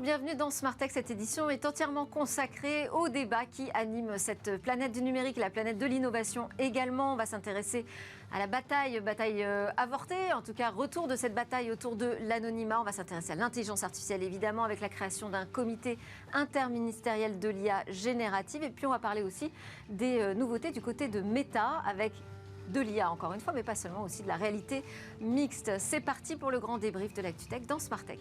bienvenue dans Smart Tech. Cette édition est entièrement consacrée au débat qui anime cette planète du numérique, la planète de l'innovation également. On va s'intéresser à la bataille avortée, en tout cas retour de cette bataille autour de l'anonymat. On va s'intéresser à l'intelligence artificielle évidemment avec la création d'un comité interministériel de l'IA générative. Et puis on va parler aussi des nouveautés du côté de Meta avec de l'IA encore une fois, mais pas seulement, aussi de la réalité mixte. C'est parti pour le grand débrief de l'ActuTech dans Smart Tech.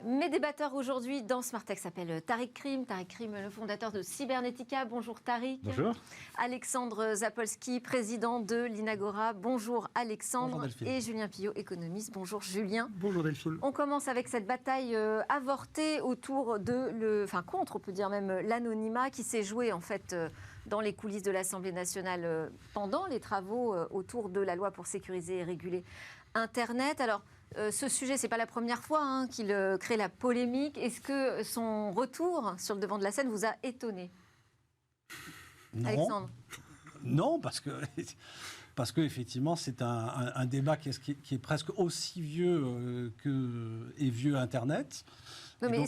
Mes débatteurs aujourd'hui dans Smart Tech s'appellent Tariq Krim. Tariq Krim, le fondateur de Cybernetica. Bonjour Tariq. Bonjour. Alexandre Zapolski, président de l'Inagora. Bonjour Alexandre. Bonjour et Julien Pillot, économiste. Bonjour Julien. Bonjour Delphine. On commence avec cette bataille avortée autour contre, on peut dire même, l'anonymat qui s'est joué en fait dans les coulisses de l'Assemblée nationale pendant les travaux autour de la loi pour sécuriser et réguler Internet. Alors, ce sujet, ce n'est pas la première fois qu'il crée la polémique. Est-ce que son retour sur le devant de la scène vous a étonné? Non. Alexandre? Non, parce que effectivement, c'est un débat qui est presque aussi vieux est vieux Internet. Non, mais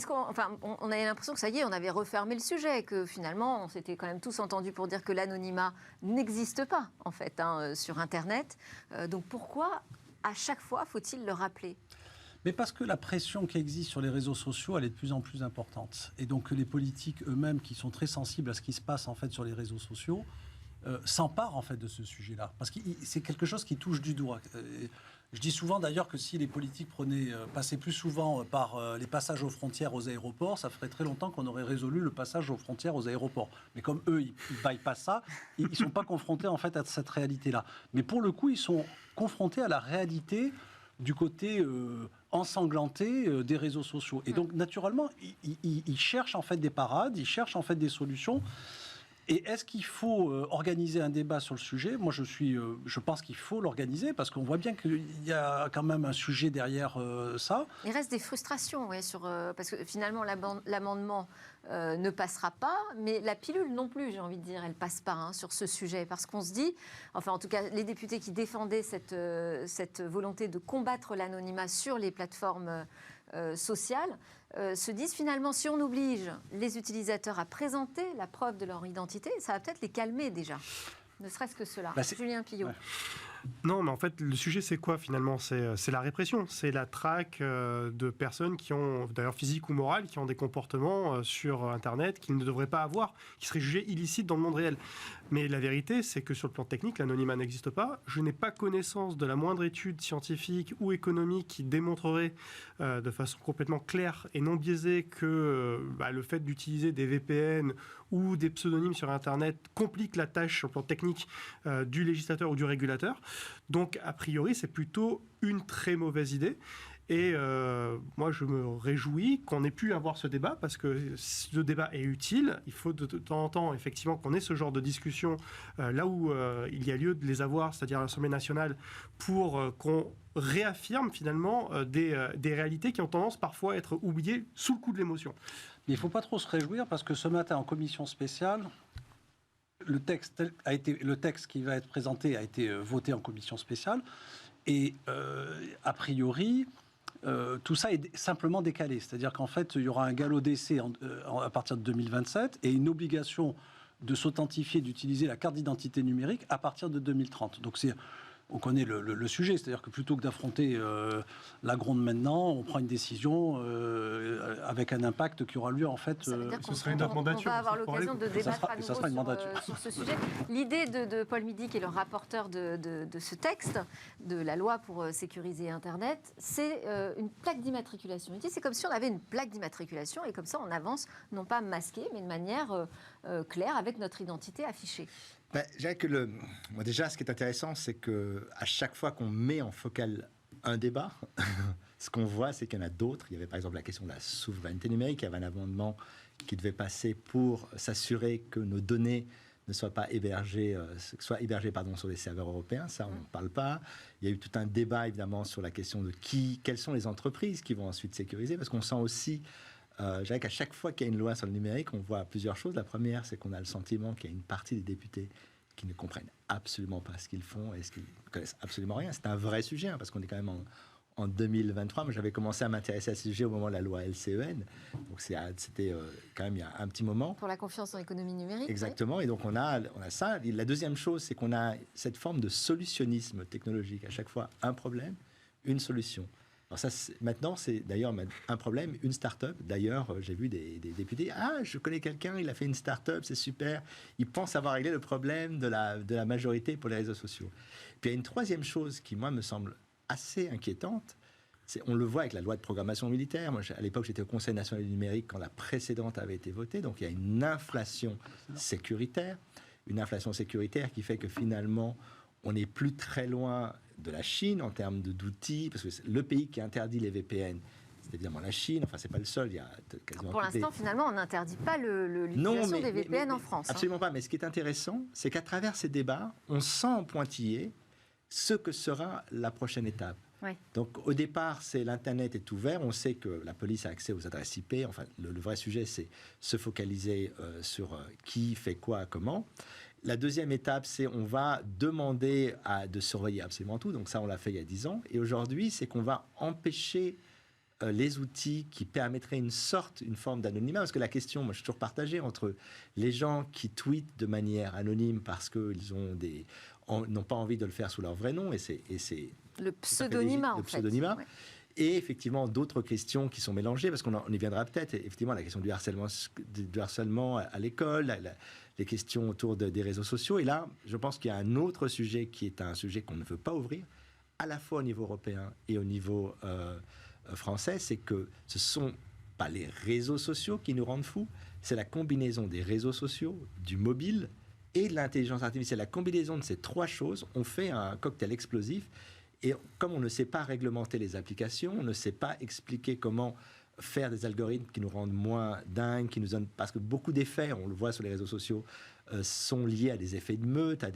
on avait l'impression que ça y est, on avait refermé le sujet, que finalement, on s'était quand même tous entendus pour dire que l'anonymat n'existe pas, en fait, sur Internet. Donc pourquoi, à chaque fois, faut-il le rappeler? Mais parce que la pression qui existe sur les réseaux sociaux, elle est de plus en plus importante. Et donc les politiques eux-mêmes, qui sont très sensibles à ce qui se passe en fait sur les réseaux sociaux, s'emparent en fait de ce sujet-là. Parce que c'est quelque chose qui touche du doigt. Je dis souvent d'ailleurs que si les politiques passaient plus souvent par les passages aux frontières aux aéroports, ça ferait très longtemps qu'on aurait résolu le passage aux frontières aux aéroports. Mais comme eux, ils bypassent ça, ils ne sont pas confrontés en fait à cette réalité-là. Mais pour le coup, ils sont confrontés à la réalité du côté ensanglanté des réseaux sociaux. Et donc, naturellement, ils cherchent en fait des parades, ils cherchent en fait des solutions. Et est-ce qu'il faut organiser un débat sur le sujet? Moi, je pense qu'il faut l'organiser parce qu'on voit bien qu'il y a quand même un sujet derrière ça. Il reste des frustrations, parce que finalement, l'amendement ne passera pas, mais la pilule non plus, j'ai envie de dire, elle passe pas sur ce sujet. Parce qu'on se dit, enfin en tout cas, les députés qui défendaient cette volonté de combattre l'anonymat sur les plateformes sociales, se disent finalement, si on oblige les utilisateurs à présenter la preuve de leur identité, ça va peut-être les calmer déjà. Ne serait-ce que cela. Julien Pillot. Ouais. Non, mais en fait, le sujet, c'est quoi finalement? C'est la répression, c'est la traque de personnes qui ont, d'ailleurs physiques ou morales, qui ont des comportements sur Internet qu'ils ne devraient pas avoir, qui seraient jugés illicites dans le monde réel. Mais la vérité, c'est que sur le plan technique, l'anonymat n'existe pas. Je n'ai pas connaissance de la moindre étude scientifique ou économique qui démontrerait de façon complètement claire et non biaisée que le fait d'utiliser des VPN ou des pseudonymes sur Internet complique la tâche sur le plan technique du législateur ou du régulateur. Donc, a priori, c'est plutôt une très mauvaise idée. Et moi, je me réjouis qu'on ait pu avoir ce débat parce que ce débat est utile. Il faut de temps en temps, effectivement, qu'on ait ce genre de discussion là où il y a lieu de les avoir, c'est-à-dire à l'Assemblée nationale, pour qu'on réaffirme finalement des réalités qui ont tendance parfois à être oubliées sous le coup de l'émotion. Mais il ne faut pas trop se réjouir parce que ce matin, en commission spéciale, le texte qui va être présenté a été voté en commission spéciale et a priori tout ça est simplement décalé, c'est-à-dire qu'en fait il y aura un galop d'essai à partir de 2027 et une obligation de s'authentifier, d'utiliser la carte d'identité numérique à partir de 2030. Donc on connaît le sujet, c'est-à-dire que plutôt que d'affronter la gronde maintenant, on prend une décision avec un impact qui aura lieu en fait. Ce serait une autre mandature. On va avoir l'occasion de débattre à nouveau sur ce sujet. L'idée de Paul Midi, qui est le rapporteur de ce texte, de la loi pour sécuriser Internet, c'est une plaque d'immatriculation. Il dit c'est comme si on avait une plaque d'immatriculation et comme ça on avance, non pas masqué, mais de manière claire avec notre identité affichée. Je dirais que moi déjà, ce qui est intéressant, c'est qu'à chaque fois qu'on met en focal un débat, ce qu'on voit, c'est qu'il y en a d'autres. Il y avait par exemple la question de la souveraineté numérique. Il y avait un amendement qui devait passer pour s'assurer que nos données ne soient pas hébergées, sur les serveurs européens. Ça, on n'en parle pas. Il y a eu tout un débat, évidemment, sur la question de quelles sont les entreprises qui vont ensuite sécuriser, parce qu'on sent aussi... je dirais qu'à chaque fois qu'il y a une loi sur le numérique, on voit plusieurs choses. La première, c'est qu'on a le sentiment qu'il y a une partie des députés qui ne comprennent absolument pas ce qu'ils font et qui ne connaissent absolument rien. C'est un vrai sujet, parce qu'on est quand même en 2023. Moi, j'avais commencé à m'intéresser à ce sujet au moment de la loi LCEN. Donc, c'était quand même il y a un petit moment. Pour la confiance en l'économie numérique. Exactement. Et donc, on a ça. Et la deuxième chose, c'est qu'on a cette forme de solutionnisme technologique. À chaque fois, un problème, une solution. Alors ça, maintenant, c'est d'ailleurs un problème, une start-up. D'ailleurs, j'ai vu des députés. Ah, je connais quelqu'un, il a fait une start-up, c'est super. Il pense avoir réglé le problème de la majorité pour les réseaux sociaux. Puis il y a une troisième chose qui, moi, me semble assez inquiétante. On le voit avec la loi de programmation militaire. Moi, à l'époque, j'étais au Conseil national du numérique quand la précédente avait été votée. Donc il y a une inflation sécuritaire. Une inflation sécuritaire qui fait que finalement, on n'est plus très loin de la Chine en termes d'outils, parce que le pays qui interdit les VPN, c'est évidemment la Chine. Enfin, c'est pas le seul. Il y a quasiment pour l'instant, finalement, on n'interdit pas l'utilisation des VPN en France. Absolument pas. Mais ce qui est intéressant, c'est qu'à travers ces débats, on sent en pointillé ce que sera la prochaine étape. Oui. Donc, au départ, c'est l'Internet est ouvert. On sait que la police a accès aux adresses IP. Enfin, le vrai sujet, c'est se focaliser sur qui fait quoi, comment. La deuxième étape, c'est on va demander de surveiller absolument tout. Donc ça, on l'a fait il y a 10 ans. Et aujourd'hui, c'est qu'on va empêcher les outils qui permettraient une forme d'anonymat. Parce que la question, moi, je suis toujours partagé entre les gens qui tweetent de manière anonyme parce qu'ils n'ont pas envie de le faire sous leur vrai nom. Et c'est le pseudonymat, en fait. Ouais. Et effectivement, d'autres questions qui sont mélangées, parce qu'on y viendra peut-être. Effectivement, la question du harcèlement à l'école, les questions autour des réseaux sociaux. Et là, je pense qu'il y a un autre sujet qui est un sujet qu'on ne veut pas ouvrir, à la fois au niveau européen et au niveau français, c'est que ce ne sont pas les réseaux sociaux qui nous rendent fous, c'est la combinaison des réseaux sociaux, du mobile et de l'intelligence artificielle. La combinaison de ces trois choses, on fait un cocktail explosif. Et comme on ne sait pas réglementer les applications, on ne sait pas expliquer comment faire des algorithmes qui nous rendent moins dingues, qui nous donnent... Parce que beaucoup d'effets, on le voit sur les réseaux sociaux, sont liés à des effets de meute, à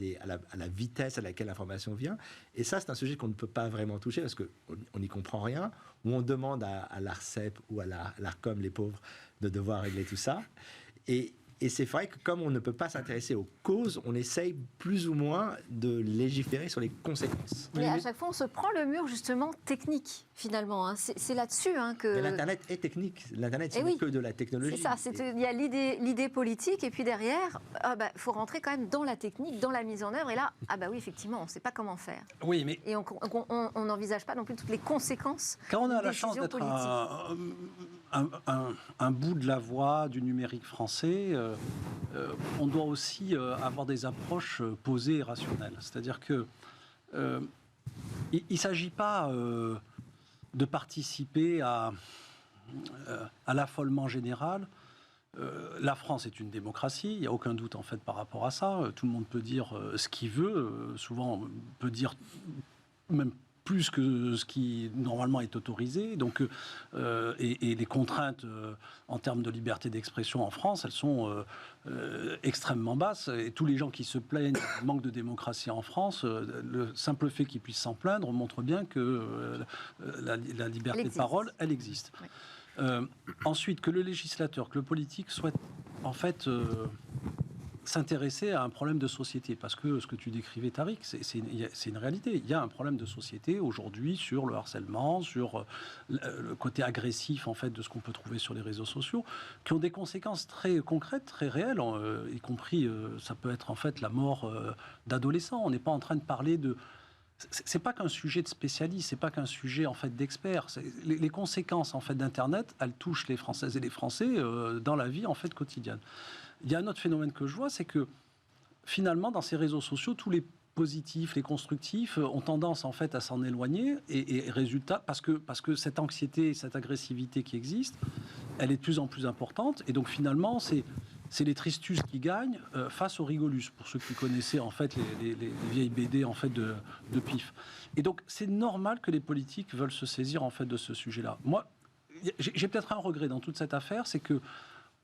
la vitesse à laquelle l'information vient. Et ça, c'est un sujet qu'on ne peut pas vraiment toucher parce qu'on n'y comprend rien, ou on demande à l'ARCEP ou à l'ARCOM, les pauvres, de devoir régler tout ça. Et c'est vrai que comme on ne peut pas s'intéresser aux causes, on essaye plus ou moins de légiférer sur les conséquences. Mais à chaque fois, on se prend le mur justement technique, finalement. Hein. C'est là-dessus que... Mais l'Internet est technique. L'Internet, c'est que de la technologie. C'est ça. Il y a l'idée politique, et puis derrière, faut rentrer quand même dans la technique, dans la mise en œuvre. Et là, oui, effectivement, on ne sait pas comment faire. Oui, mais... Et on n'envisage pas non plus toutes les conséquences. Quand on a la chance d'être un bout de la voie du numérique français, on doit aussi avoir des approches posées et rationnelles. C'est-à-dire que il ne s'agit pas de participer à l'affolement général. La France est une démocratie, il n'y a aucun doute en fait par rapport à ça. Tout le monde peut dire ce qu'il veut, souvent on peut dire même plus que ce qui normalement est autorisé. Donc, et les contraintes en termes de liberté d'expression en France, elles sont extrêmement basses. Et tous les gens qui se plaignent du manque de démocratie en France, le simple fait qu'ils puissent s'en plaindre montre bien que la liberté de parole, elle existe. Oui. Ensuite, que le législateur, que le politique souhaite en fait... s'intéresser à un problème de société, parce que ce que tu décrivais, Tariq, c'est une réalité. Il y a un problème de société aujourd'hui sur le harcèlement, sur le côté agressif en fait de ce qu'on peut trouver sur les réseaux sociaux, qui ont des conséquences très concrètes, très réelles, y compris ça peut être en fait la mort d'adolescents. On n'est pas en train de parler de... C'est pas qu'un sujet de spécialiste, c'est pas qu'un sujet en fait d'expert. Les conséquences en fait d'Internet, elles touchent les Françaises et les Français dans la vie en fait quotidienne. Il y a un autre phénomène que je vois, c'est que finalement, dans ces réseaux sociaux, tous les positifs, les constructifs ont tendance en fait à s'en éloigner. Et résultat, parce que cette anxiété, cette agressivité qui existe, elle est de plus en plus importante. Et donc finalement, c'est les tristus qui gagnent face aux rigolus, pour ceux qui connaissaient en fait les vieilles BD en fait de Pif. Et donc c'est normal que les politiques veulent se saisir en fait de ce sujet-là. Moi, j'ai peut-être un regret dans toute cette affaire, c'est que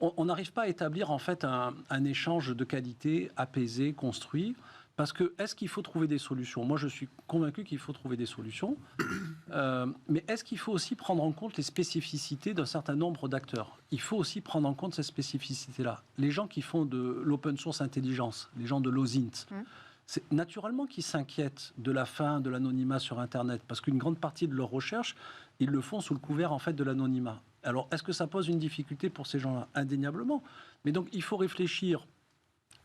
on n'arrive pas à établir en fait un échange de qualité apaisé, construit. Parce que est-ce qu'il faut trouver des solutions ? Moi, je suis convaincu qu'il faut trouver des solutions. Mais est-ce qu'il faut aussi prendre en compte les spécificités d'un certain nombre d'acteurs ? Il faut aussi prendre en compte ces spécificités-là. Les gens qui font de l'open source intelligence, les gens de l'OSINT, c'est naturellement qu'ils s'inquiètent de la fin de l'anonymat sur Internet, parce qu'une grande partie de leurs recherches, ils le font sous le couvert en fait de l'anonymat. Alors, est-ce que ça pose une difficulté pour ces gens-là? Indéniablement. Mais donc, il faut réfléchir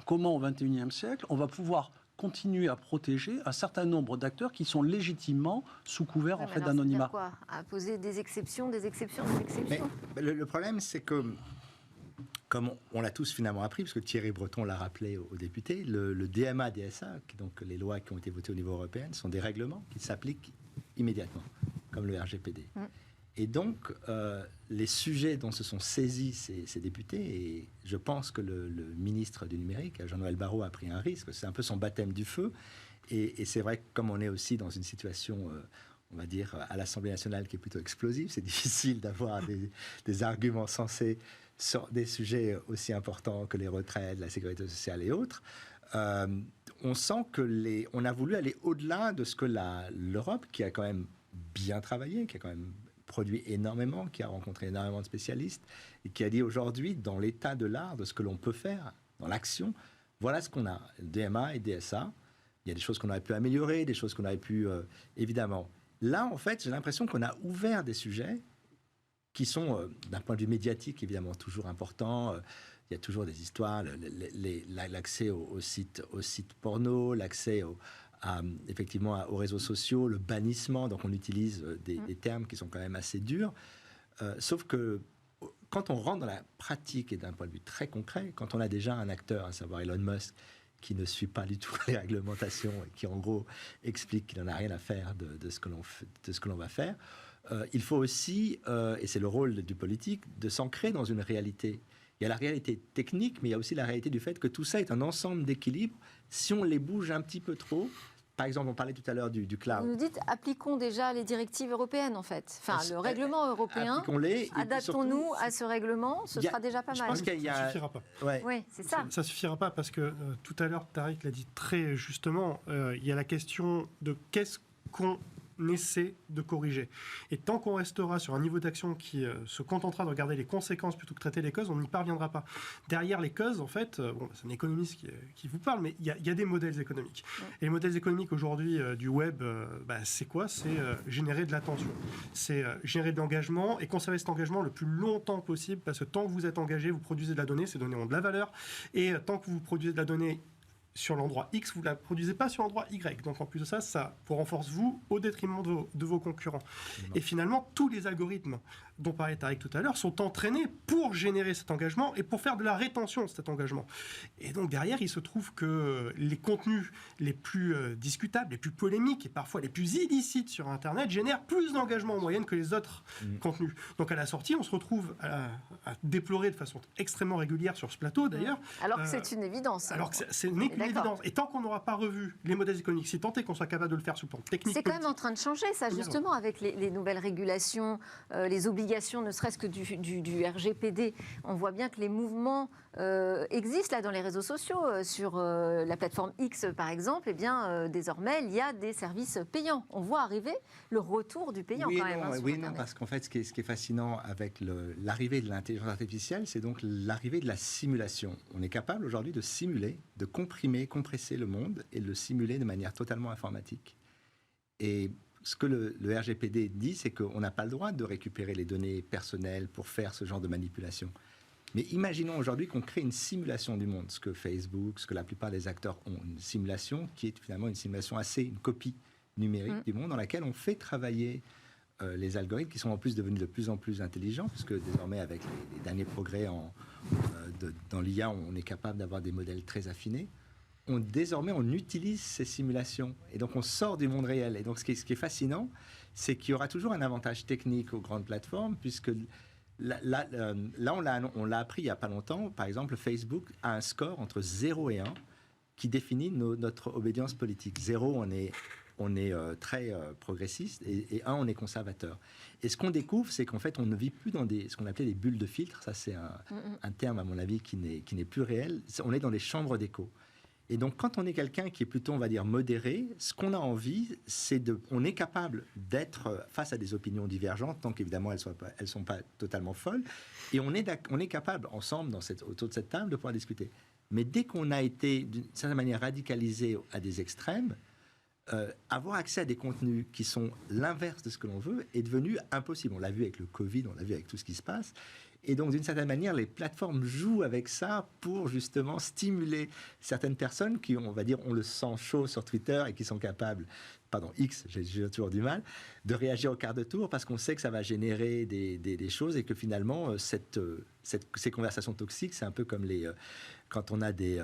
comment, au XXIe siècle, on va pouvoir continuer à protéger un certain nombre d'acteurs qui sont légitimement sous couvert en fait d'anonymat. Quoi, à poser des exceptions, des exceptions, des exceptions. Mais le problème, c'est que, comme on l'a tous finalement appris, parce que Thierry Breton l'a rappelé aux députés, le DMA, DSA, donc les lois qui ont été votées au niveau européen, sont des règlements qui s'appliquent immédiatement, comme le RGPD. Et donc, les sujets dont se sont saisis ces députés, et je pense que le ministre du numérique, Jean-Noël Barrot, a pris un risque. C'est un peu son baptême du feu. Et c'est vrai que comme on est aussi dans une situation, on va dire, à l'Assemblée nationale qui est plutôt explosive, c'est difficile d'avoir des arguments sensés sur des sujets aussi importants que les retraites, la sécurité sociale et autres. On sent que on a voulu aller au-delà de ce que l'Europe, qui a quand même bien travaillé, qui a quand même produit énormément, qui a rencontré énormément de spécialistes, et qui a dit aujourd'hui, dans l'état de l'art, de ce que l'on peut faire, dans l'action, voilà ce qu'on a, DMA et DSA. Il y a des choses qu'on aurait pu améliorer, des choses qu'on aurait pu, évidemment. Là, en fait, j'ai l'impression qu'on a ouvert des sujets qui sont, d'un point de vue médiatique, évidemment, toujours importants. Il y a toujours des histoires, l'accès aux sites porno, l'accès effectivement aux réseaux sociaux, le bannissement, donc on utilise des termes qui sont quand même assez durs. Sauf que quand on rentre dans la pratique et d'un point de vue très concret, quand on a déjà un acteur, à savoir Elon Musk, qui ne suit pas du tout les réglementations et qui en gros explique qu'il n'en a rien à faire de ce que l'on va faire, il faut aussi, et c'est le rôle du politique, de s'ancrer dans une réalité. Il y a la réalité technique, mais il y a aussi la réalité du fait que tout ça est un ensemble d'équilibres. Si on les bouge un petit peu trop, par exemple, on parlait tout à l'heure du cloud. Vous nous dites, appliquons déjà les directives européennes, en fait. Enfin, le règlement européen, adaptons-nous à ce règlement, ce sera déjà pas mal. Je pense qu'il y a... Ça ne suffira pas. Ouais. Oui, c'est ça. Ça ne suffira pas parce que tout à l'heure, Tariq l'a dit très justement, il y a la question de qu'est-ce qu'on essaie de corriger. Et tant qu'on restera sur un niveau d'action qui se contentera de regarder les conséquences plutôt que de traiter les causes, on n'y parviendra pas. Derrière les causes, en fait, c'est un économiste qui vous parle, mais il y a des modèles économiques. Et les modèles économiques aujourd'hui du web, c'est quoi? C'est générer de l'attention. C'est générer de l'engagement et conserver cet engagement le plus longtemps possible, parce que tant que vous êtes engagé, vous produisez de la donnée, ces données ont de la valeur, et tant que vous produisez de la donnée sur l'endroit X, vous ne la produisez pas sur l'endroit Y. Donc en plus de ça, ça vous renforce vous au détriment de vos concurrents. Et finalement, tous les algorithmes dont parlait Tariq tout à l'heure sont entraînés pour générer cet engagement et pour faire de la rétention de cet engagement. Et donc derrière, il se trouve que les contenus les plus discutables, les plus polémiques et parfois les plus illicites sur Internet génèrent plus d'engagement en moyenne que les autres contenus. Donc à la sortie, on se retrouve à déplorer de façon extrêmement régulière sur ce plateau d'ailleurs. Alors que c'est une évidence. Alors que c'est une évidence. Et tant qu'on n'aura pas revu les modèles économiques, si tant est qu'on soit capable de le faire sur le plan technique... C'est quand même en train de changer ça, justement, avec les nouvelles régulations, les obligations, ne serait-ce que du RGPD. On voit bien que les mouvements existent là dans les réseaux sociaux. Sur la plateforme X, par exemple, désormais, il y a des services payants. On voit arriver le retour du payant quand même. Oui, non, parce qu'en fait, ce qui est fascinant avec l'arrivée de l'intelligence artificielle, c'est donc l'arrivée de la simulation. On est capable aujourd'hui de simuler, de compresser le monde et de le simuler de manière totalement informatique. Et ce que le RGPD dit, c'est qu'on n'a pas le droit de récupérer les données personnelles pour faire ce genre de manipulation. Mais imaginons aujourd'hui qu'on crée une simulation du monde, ce que Facebook, ce que la plupart des acteurs ont, une simulation qui est finalement une simulation une copie numérique du monde dans laquelle on fait travailler les algorithmes qui sont en plus devenus de plus en plus intelligents, puisque désormais avec les derniers progrès dans l'IA, on est capable d'avoir des modèles très affinés. Désormais, on utilise ces simulations et donc on sort du monde réel. Et donc, ce qui est fascinant, c'est qu'il y aura toujours un avantage technique aux grandes plateformes, puisque là on l'a appris il n'y a pas longtemps. Par exemple, Facebook a un score entre 0 et 1 qui définit notre obédience politique. 0, on est très progressiste et 1, on est conservateur. Et ce qu'on découvre, c'est qu'en fait, on ne vit plus dans ce qu'on appelait des bulles de filtre. Ça, c'est un terme, à mon avis, qui n'est plus réel. On est dans des chambres d'écho. Et donc, quand on est quelqu'un qui est plutôt, on va dire, modéré, ce qu'on a envie, on est capable d'être face à des opinions divergentes, tant qu'évidemment, elles ne sont pas totalement folles. Et on est capable, ensemble, autour de cette table, de pouvoir discuter. Mais dès qu'on a été, d'une certaine manière, radicalisé à des extrêmes, avoir accès à des contenus qui sont l'inverse de ce que l'on veut est devenu impossible. On l'a vu avec le Covid, on l'a vu avec tout ce qui se passe. Et donc, d'une certaine manière, les plateformes jouent avec ça pour justement stimuler certaines personnes qui, on va dire, ont le sang chaud sur Twitter et qui sont capables, pardon, X, j'ai toujours du mal, de réagir au quart de tour parce qu'on sait que ça va générer des choses et que finalement, ces conversations toxiques, c'est un peu comme quand on a des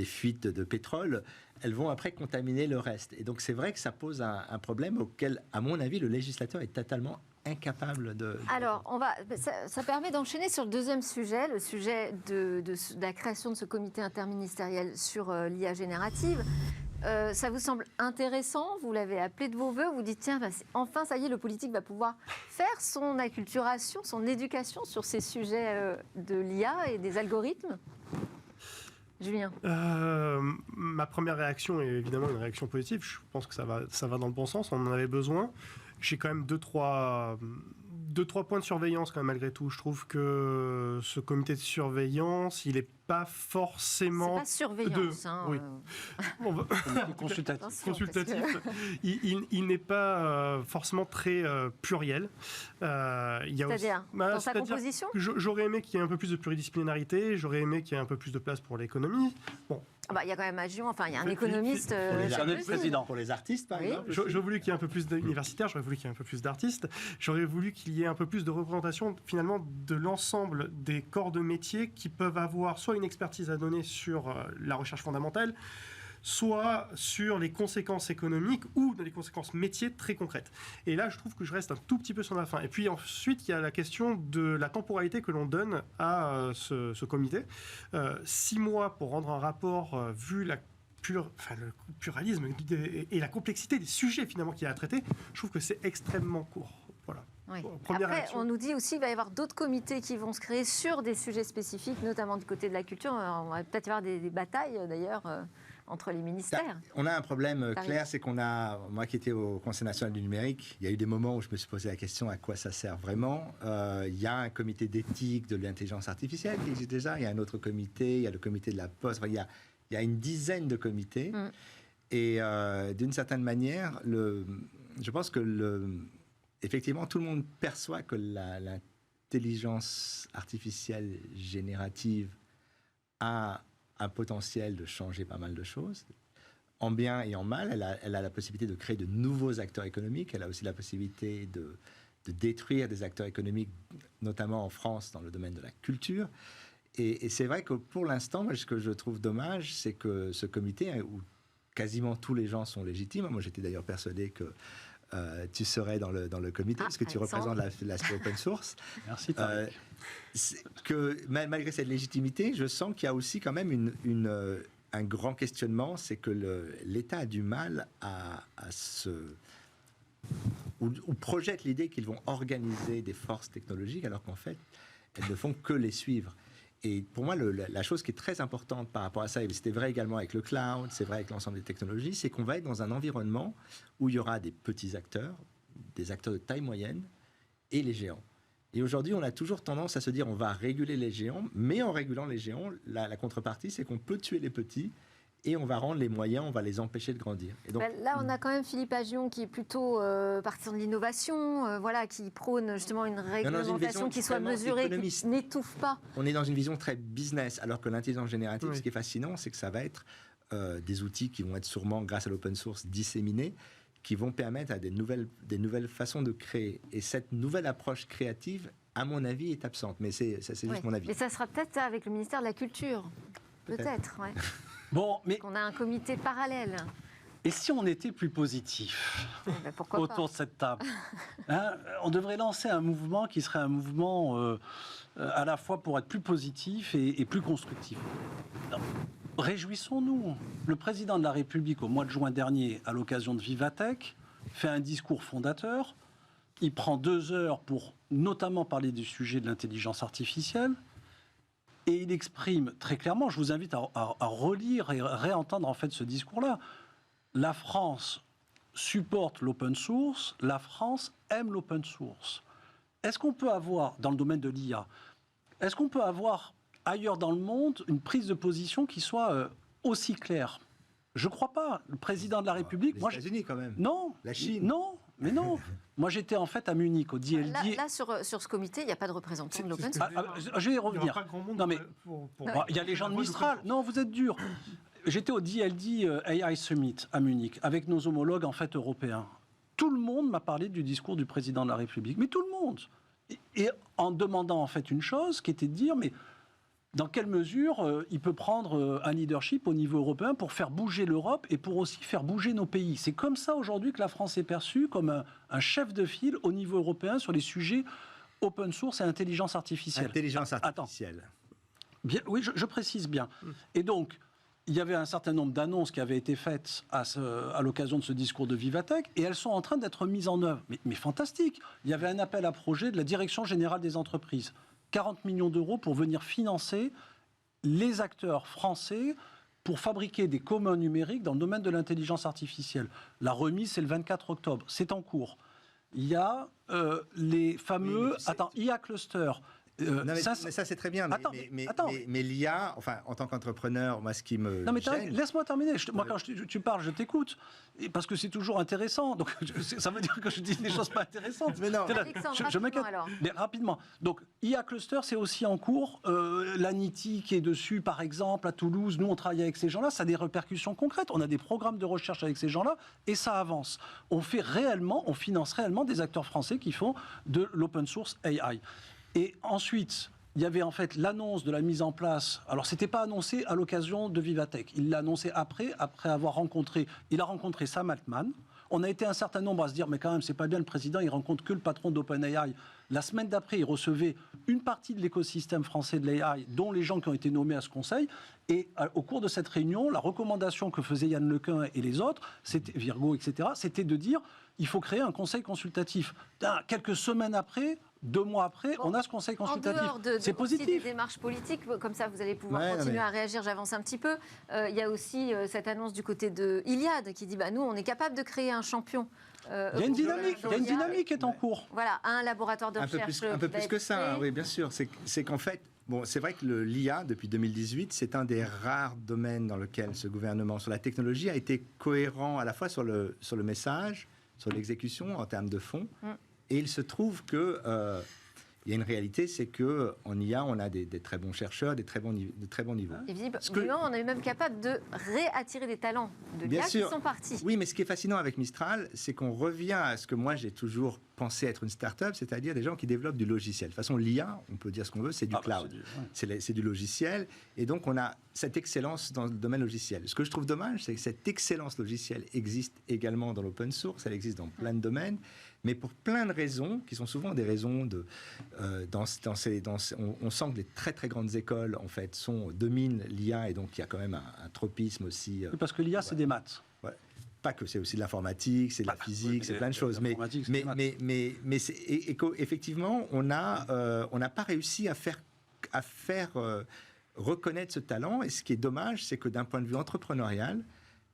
fuites de pétrole, elles vont après contaminer le reste. Et donc, c'est vrai que ça pose un problème auquel, à mon avis, le législateur est totalement incapable de... Alors, ça permet d'enchaîner sur le deuxième sujet, le sujet de la création de ce comité interministériel sur l'IA générative. Ça vous semble intéressant, vous l'avez appelé de vos voeux, vous dites tiens, enfin ça y est, le politique va pouvoir faire son acculturation, son éducation sur ces sujets de l'IA et des algorithmes. Julien. Ma première réaction est évidemment une réaction positive, je pense que ça va dans le bon sens, on en avait besoin. J'ai quand même deux, trois points de surveillance quand même malgré tout. Je trouve que ce comité de surveillance, il n'est pas forcément... C'est pas surveillance, oui. Consultatif. Il n'est pas forcément très pluriel. C'est-à-dire, dans sa composition ? J'aurais aimé qu'il y ait un peu plus de pluridisciplinarité, j'aurais aimé qu'il y ait un peu plus de place pour l'économie. Bon. Il y a quand même il y a un économiste... Pour les artistes, par exemple. J'aurais voulu qu'il y ait un peu plus d'universitaires, j'aurais voulu qu'il y ait un peu plus d'artistes, j'aurais voulu qu'il y ait un peu plus de représentation, finalement, de l'ensemble des corps de métier qui peuvent avoir soit une expertise à donner sur la recherche fondamentale, soit sur les conséquences économiques ou les conséquences métiers très concrètes. Et là, je trouve que je reste un tout petit peu sur ma fin. Et puis ensuite, il y a la question de la temporalité que l'on donne à ce comité. 6 mois pour rendre un rapport vu le pluralisme et la complexité des sujets finalement qu'il y a à traiter, je trouve que c'est extrêmement court. Voilà. Oui. Après, on nous dit aussi qu'il va y avoir d'autres comités qui vont se créer sur des sujets spécifiques, notamment du côté de la culture. On va peut-être y avoir des batailles, d'ailleurs, entre les ministères. On a un problème clair, c'est moi qui étais au Conseil national du numérique, il y a eu des moments où je me suis posé la question à quoi ça sert vraiment. Il y a un comité d'éthique de l'intelligence artificielle qui existe déjà, il y a un autre comité, il y a le comité de la Poste, enfin, il y a une dizaine de comités. Et d'une certaine manière, je pense que effectivement, tout le monde perçoit que l'intelligence artificielle générative a un potentiel de changer pas mal de choses. En bien et en mal, elle a la possibilité de créer de nouveaux acteurs économiques. Elle a aussi la possibilité de détruire des acteurs économiques, notamment en France, dans le domaine de la culture. Et c'est vrai que pour l'instant, ce que je trouve dommage, c'est que ce comité, où quasiment tous les gens sont légitimes, moi j'étais d'ailleurs persuadé que tu serais dans le comité, parce que tu représentes l'aspect open source. Merci. Que malgré cette légitimité, je sens qu'il y a aussi quand même un grand questionnement, c'est que l'État a du mal ou projette l'idée qu'ils vont organiser des forces technologiques, alors qu'en fait, elles ne font que les suivre. Et pour moi, la chose qui est très importante par rapport à ça, et c'était vrai également avec le cloud, c'est vrai avec l'ensemble des technologies, c'est qu'on va être dans un environnement où il y aura des petits acteurs, des acteurs de taille moyenne et les géants. Et aujourd'hui, on a toujours tendance à se dire on va réguler les géants, mais en régulant les géants, la contrepartie, c'est qu'on peut tuer les petits et on va rendre les moyens, on va les empêcher de grandir. Et donc, là, on a quand même Philippe Aghion qui est plutôt partisan de l'innovation, qui prône justement une réglementation qui soit mesurée, qui n'étouffe pas. On est dans une vision très business, alors que l'intelligence générative, ce qui est fascinant, c'est que ça va être des outils qui vont être sûrement, grâce à l'open source, disséminés, qui vont permettre à des nouvelles façons de créer. Et cette nouvelle approche créative, à mon avis, est absente. Mais c'est juste mon avis. Mais ça sera peut-être ça avec le ministère de la Culture. Peut-être, ouais. Bon, mais on a un comité parallèle. Et si on était plus positif autour de cette table, on devrait lancer un mouvement qui serait un mouvement à la fois pour être plus positif et plus constructif. Réjouissons-nous. Le président de la République, au mois de juin dernier, à l'occasion de Vivatech, fait un discours fondateur. Il prend 2 heures pour notamment parler du sujet de l'intelligence artificielle. Et il exprime très clairement, je vous invite à relire et réentendre en fait ce discours-là. La France supporte l'open source, la France aime l'open source. Est-ce qu'on peut avoir, dans le domaine de l'IA, est-ce qu'on peut avoir ailleurs dans le monde une prise de position qui soit aussi claire. Je ne crois pas. Le président de la République... Les États-Unis, quand même. Non. La Chine. Non, mais non. Moi, j'étais en fait à Munich, au DLD. Là, sur ce comité, il n'y a pas de représentant de l'open source. Je vais y revenir. Il n'y aura pas grand monde Non, mais pour- il y a les gens de Mistral. Non, vous êtes dur. J'étais au DLD AI Summit à Munich avec nos homologues en fait européens. Tout le monde m'a parlé du discours du président de la République, mais tout le monde. Et en demandant en fait une chose qui était de dire, mais dans quelle mesure il peut prendre un leadership au niveau européen pour faire bouger l'Europe et pour aussi faire bouger nos pays. C'est comme ça aujourd'hui que la France est perçue comme un chef de file au niveau européen sur les sujets open source et intelligence artificielle. Intelligence artificielle. Bien, oui, je précise bien. Et donc, il y avait un certain nombre d'annonces qui avaient été faites à l'occasion de ce discours de Vivatech, et elles sont en train d'être mises en œuvre. Mais fantastique. Il y avait un appel à projet de la Direction générale des entreprises. 40 millions d'euros pour venir financer les acteurs français pour fabriquer des communs numériques dans le domaine de l'intelligence artificielle. La remise, c'est le 24 octobre. C'est en cours. Il y a les fameux... IA Cluster. Non, mais ça, c'est très bien. Mais l'IA, enfin, en tant qu'entrepreneur, moi, ce qui me Non, mais gêne... laisse-moi terminer. Moi, quand tu parles, je t'écoute. Parce que c'est toujours intéressant. Donc, ça veut dire que je dis des choses pas intéressantes. Mais non. Alexandre, je m'inquiète. alors. Mais rapidement. Donc, IA Cluster, c'est aussi en cours. L'ANITI qui est dessus, par exemple, à Toulouse. Nous, on travaille avec ces gens-là. Ça a des répercussions concrètes. On a des programmes de recherche avec ces gens-là. Et ça avance. On finance réellement des acteurs français qui font de l'open source AI. Et ensuite, il y avait en fait l'annonce de la mise en place. Alors, ce n'était pas annoncé à l'occasion de Vivatech. Il l'a annoncé après avoir rencontré. Il a rencontré Sam Altman. On a été un certain nombre à se dire, mais quand même, c'est pas bien, le président, il rencontre que le patron d'OpenAI. La semaine d'après, il recevait une partie de l'écosystème français de l'AI, dont les gens qui ont été nommés à ce conseil. Et au cours de cette réunion, la recommandation que faisaient Yann Lequin et les autres, c'était Virgo, etc., c'était de dire, il faut créer un conseil consultatif. Quelques semaines après, 2 mois après, on a ce conseil consultatif. C'est positif. Des démarches politiques, comme ça vous allez pouvoir continuer à réagir, j'avance un petit peu. Il y a aussi cette annonce du côté de Iliad qui dit, nous, on est capable de créer un champion. Il y a une dynamique qui est en cours. Voilà, un laboratoire de recherche. Un peu plus que ça, oui, bien sûr. C'est qu'en fait, c'est vrai que l'IA, depuis 2018, c'est un des rares domaines dans lequel ce gouvernement, sur la technologie, a été cohérent à la fois sur le message, sur l'exécution en termes de fonds. Et il se trouve que il y a une réalité, c'est qu'en IA, on a des très bons chercheurs, de très bons niveaux. Et visiblement, on est même capable de réattirer des talents de l'IA qui sont partis. Oui, mais ce qui est fascinant avec Mistral, c'est qu'on revient à ce que moi, j'ai toujours pensé être une start-up, c'est-à-dire des gens qui développent du logiciel. De toute façon, l'IA, on peut dire ce qu'on veut, c'est du cloud. C'est du logiciel. Et donc, on a cette excellence dans le domaine logiciel. Ce que je trouve dommage, c'est que cette excellence logicielle existe également dans l'open source, elle existe dans plein de domaines, mais pour plein de raisons, qui sont souvent des raisons de... on sent que les très très grandes écoles, en fait, dominent l'IA, et donc il y a quand même un tropisme aussi. Oui, parce que l'IA, c'est des maths. Ouais. Pas que, c'est aussi de l'informatique, c'est de la physique, c'est plein de choses. Mais effectivement, on n'a pas réussi à faire reconnaître ce talent. Et ce qui est dommage, c'est que d'un point de vue entrepreneurial,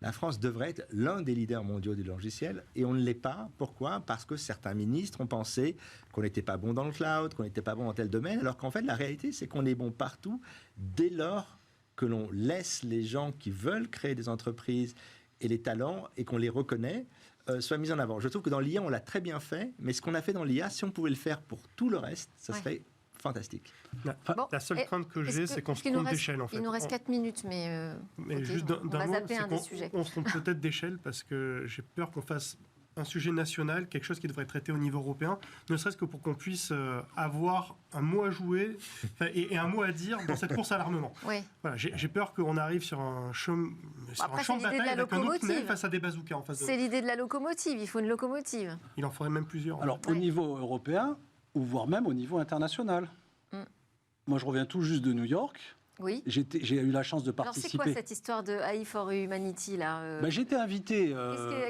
la France devrait être l'un des leaders mondiaux du logiciel, et on ne l'est pas. Pourquoi ? Parce que certains ministres ont pensé qu'on n'était pas bon dans le cloud, qu'on n'était pas bon dans tel domaine, alors qu'en fait, la réalité, c'est qu'on est bon partout, dès lors que l'on laisse les gens qui veulent créer des entreprises et les talents, et qu'on les reconnaît, soient mis en avant. Je trouve que dans l'IA, on l'a très bien fait, mais ce qu'on a fait dans l'IA, si on pouvait le faire pour tout le reste, ça serait fantastique. La seule crainte que j'ai, c'est qu'on se trompe d'échelle, en fait. Il nous reste 4 minutes, mais juste on va zapper un des sujets. On se trompe peut-être d'échelle, parce que j'ai peur qu'on fasse un sujet national, quelque chose qui devrait être traité au niveau européen, ne serait-ce que pour qu'on puisse avoir un mot à jouer et un mot à dire dans cette course à l'armement. Oui. Voilà, j'ai peur qu'on arrive sur un champ de bataille avec un autre tunnel face à des bazookas en face de nous. C'est l'idée de la locomotive, il faut une locomotive. Il en faudrait même plusieurs. Alors, au niveau européen, ou voire même au niveau international. Moi, je reviens tout juste de New York. Oui. J'ai eu la chance de participer. Alors, c'est quoi cette histoire de AI for Humanity là J'ai été invité.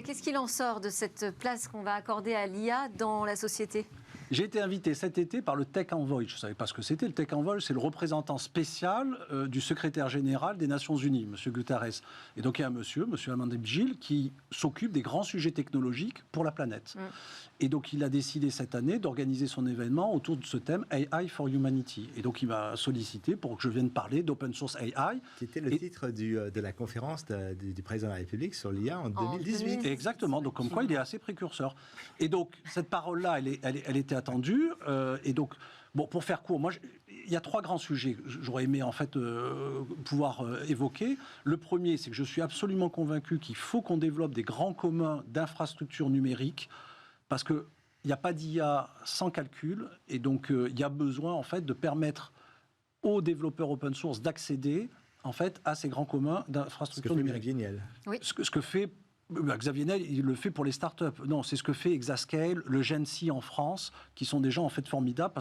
Qu'est-ce qu'il en sort de cette place qu'on va accorder à l'IA dans la société ? J'ai été invité cet été par le Tech Envoy. Je ne savais pas ce que c'était. Le Tech Envoy, c'est le représentant spécial du secrétaire général des Nations Unies, M. Guterres. Et donc, il y a un monsieur, M. Ahmadinejad, qui s'occupe des grands sujets technologiques pour la planète. Et donc, il a décidé cette année d'organiser son événement autour de ce thème AI for Humanity. Et donc, il m'a sollicité pour que je vienne parler d'open source AI. Qui était le titre de la conférence du président de la République sur l'IA en 2018. Exactement. Donc, comme quoi, il est assez précurseur. Et donc, cette parole-là, elle était attendue. Et donc, bon, pour faire court, moi, il y a 3 grands sujets que j'aurais aimé en fait pouvoir évoquer. Le premier, c'est que je suis absolument convaincu qu'il faut qu'on développe des grands communs d'infrastructures numériques. Parce qu'il n'y a pas d'IA sans calcul, et donc il y a besoin en fait de permettre aux développeurs open source d'accéder en fait à ces grands communs d'infrastructures numériques. Génial. Oui. Ce que fait Xavier Niel, il le fait pour les startups. Non, c'est ce que fait Exascale, le Gency en France, qui sont des gens en fait formidables.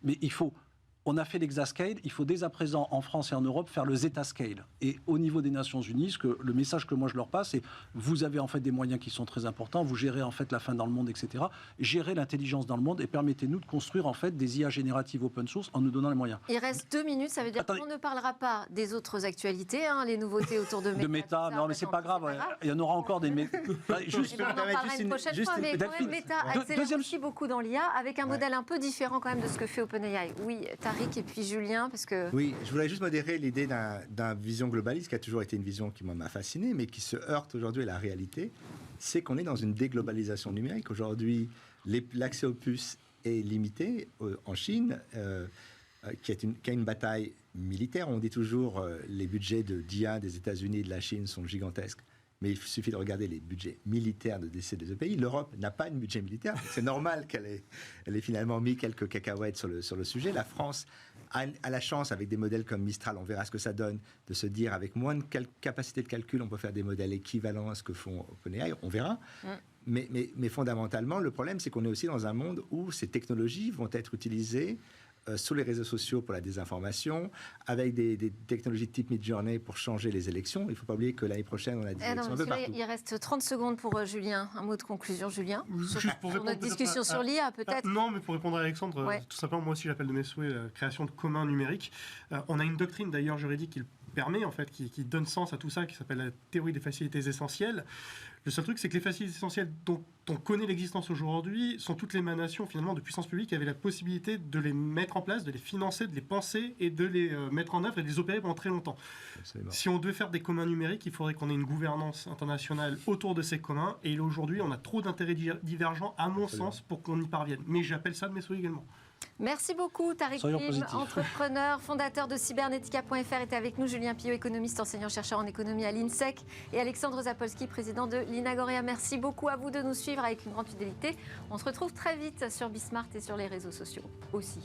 Mais il faut. On a fait l'Exascale, il faut dès à présent, en France et en Europe, faire le Zetascale. Et au niveau des Nations Unies, le message que moi je leur passe, c'est vous avez en fait des moyens qui sont très importants, vous gérez en fait la faim dans le monde, etc. Gérez l'intelligence dans le monde et permettez-nous de construire en fait des IA génératives open source en nous donnant les moyens. Il reste 2 minutes, ça veut dire qu'on ne parlera pas des autres actualités, les nouveautés autour de Meta. De Meta, non mais c'est pas grave, il y en aura encore des... Juste, on en parlera une prochaine fois, mais quand même, Meta accélère aussi beaucoup dans l'IA, avec un modèle un peu différent quand même de ce que fait OpenAI. Oui, Tariq et puis Julien, parce que... Oui, je voudrais juste modérer l'idée d'une vision globaliste, qui a toujours été une vision qui m'a fasciné, mais qui se heurte aujourd'hui à la réalité. C'est qu'on est dans une déglobalisation numérique. Aujourd'hui, l'accès aux puces est limité en Chine, qui a une bataille militaire. On dit toujours les budgets d'IA des États-Unis et de la Chine sont gigantesques. Mais il suffit de regarder les budgets militaires de ces deux pays. L'Europe n'a pas de budget militaire. C'est normal qu'elle ait finalement mis quelques cacahuètes sur le sujet. La France a la chance, avec des modèles comme Mistral, on verra ce que ça donne, de se dire avec moins de capacité de calcul, on peut faire des modèles équivalents à ce que font OpenAI. On verra. Mais fondamentalement, le problème, c'est qu'on est aussi dans un monde où ces technologies vont être utilisées sur les réseaux sociaux pour la désinformation, avec des technologies de type Midjourney pour changer les élections. Il ne faut pas oublier que l'année prochaine, on a des élections un peu partout. Il reste 30 secondes pour Julien. Un mot de conclusion, Julien, Juste pour sur notre discussion sur l'IA, peut-être. Non, mais pour répondre à Alexandre, tout simplement, moi aussi, j'appelle de mes souhaits la création de communs numériques. On a une doctrine, d'ailleurs, juridique qui le permet, en fait, qui donne sens à tout ça, qui s'appelle la théorie des facilités essentielles. Le seul truc, c'est que les facilités essentielles dont on connaît l'existence aujourd'hui sont toutes l'émanation finalement de puissances publiques qui avaient la possibilité de les mettre en place, de les financer, de les penser et de les mettre en œuvre et de les opérer pendant très longtemps. Absolument. Si on devait faire des communs numériques, il faudrait qu'on ait une gouvernance internationale autour de ces communs. Et aujourd'hui, on a trop d'intérêts divergents, à mon sens, pour qu'on y parvienne. Mais j'appelle ça de mes souhaits également. Merci beaucoup, Tariq Prim, entrepreneur, fondateur de Cybernetica.fr, était avec nous. Julien Pillot, économiste, enseignant-chercheur en économie à l'INSEC. Et Alexandre Zapolski, président de l'Inagoria. Merci beaucoup à vous de nous suivre avec une grande fidélité. On se retrouve très vite sur Bismart et sur les réseaux sociaux aussi.